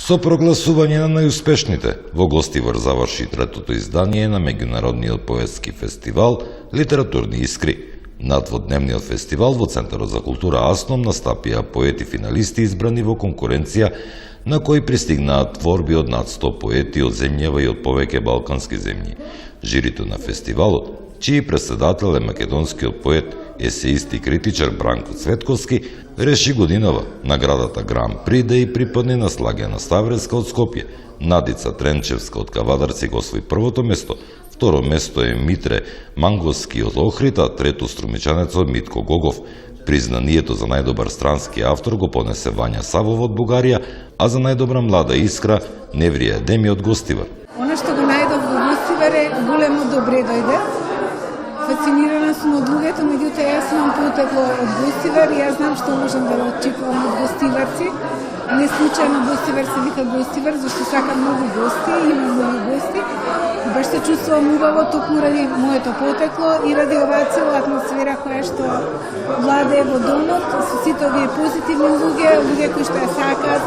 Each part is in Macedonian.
Со прогласување на најуспешните, во Гостивар заврши третото издание на меѓународниот поетски фестивал Литературни искри. На дводневниот фестивал во Центарот за култура Асном настапија поети финалисти избрани во конкуренција на кои пристигнаат творби од над 100 поети од земјава и од повеќе балкански земји. Жирито на фестивалот, чиј председател е македонскиот поет, есеист и критичар Бранко Цветковски, реши годинава наградата Гран При да и припадне на Слагјана Ставреска од Скопје. Надица Тренчевска од Кавадарци го освои првото место, второ место е Митре Манговски од Охрид, а трето струмичанецот Митко Гогов. Признанието за најдобар странски автор го понесе Вања Савов од Бугарија, а за најдобра млада искра Неврија Деми од Гостивар. Оно што го најдов во Гостивар е големо добре дојде. Фасцинирана сум од луѓето, меѓутоа јас имам потекло од Гостивар и јас знам што можам да очекувам од гостиварци. Не случајно Гостивар се вика Гостивар, зашто сака многу гости, има многу гости. И баш се чувствувам убаво токму ради моето потекло и ради оваа цела атмосфера која што владее во домот, со сите овие позитивни луѓе кои што ја сакаат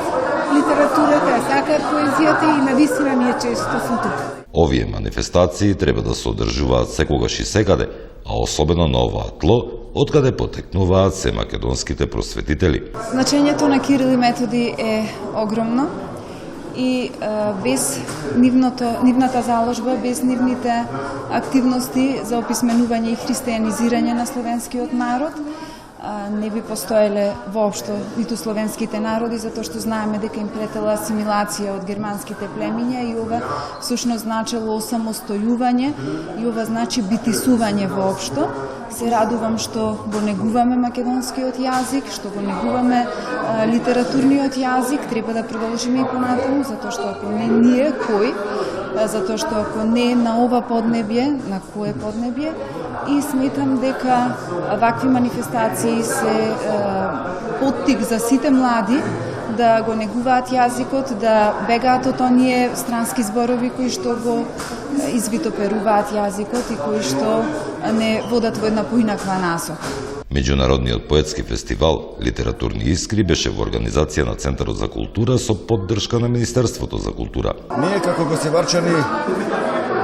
литературата, ја сакаат поезијата и навистина ми е чест што сум тука. Овие манифестации треба да се одржуваат секогаш и секаде, а особено на оваа тло, откаде потекнуваат се македонските просветители. Значењето на Кирил и Методи е огромно и без нивната заложба, без нивните активности за описменување и христијанизирање на словенскиот народ, не би постоеле воопшто ниту словенските народи, затоа што знаеме дека им претела асимилација од германските племиња и ова всушност значело осамостојување и ова значи битисување воопшто. Се радувам што го негуваме македонскиот јазик, што го негуваме литературниот јазик, треба да продолжиме и понатаму, затоа што ако не ние, кој? Затоа што ако не на ова поднебје, на кое поднебје? И сметам дека вакви манифестации се поттик за сите млади да го негуваат јазикот, да бегаат од оние странски зборови кои што го извитоперуваат јазикот и кои што не водат во една поинаква насока. Меѓународниот поетски фестивал Литературни искри беше во организација на Центарот за култура со поддршка на Министерството за култура. Ние како гостиварчани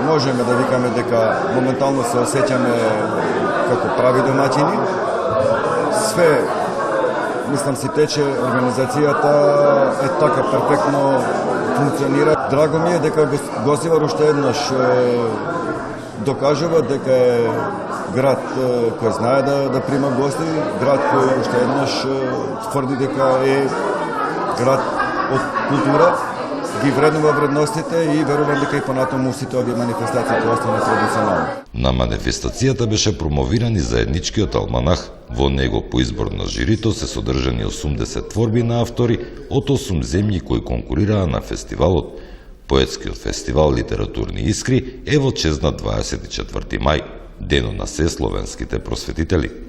можеме да викаме дека моментално се осеќаме како прави домаќини. Све, мислам си тече, организацијата е така перфектно функционира. Драго ми е дека Гостивар уште еднаш докажува дека е град кој знае да прима гости, град кој уште еднаш тврди дека е град од култура, ги вреднува вредностите и верувам дека и понатаму сите овие манифестации ќе останат традиционални. На манифестацијата беше промовиран и заедничкиот алманах. Во него по избор на жирито се содржани 80 творби на автори од 8 земји кои конкурираа на фестивалот. Поетскиот фестивал Литературни искри е во чест на 24 мај, денот на се словенските просветители.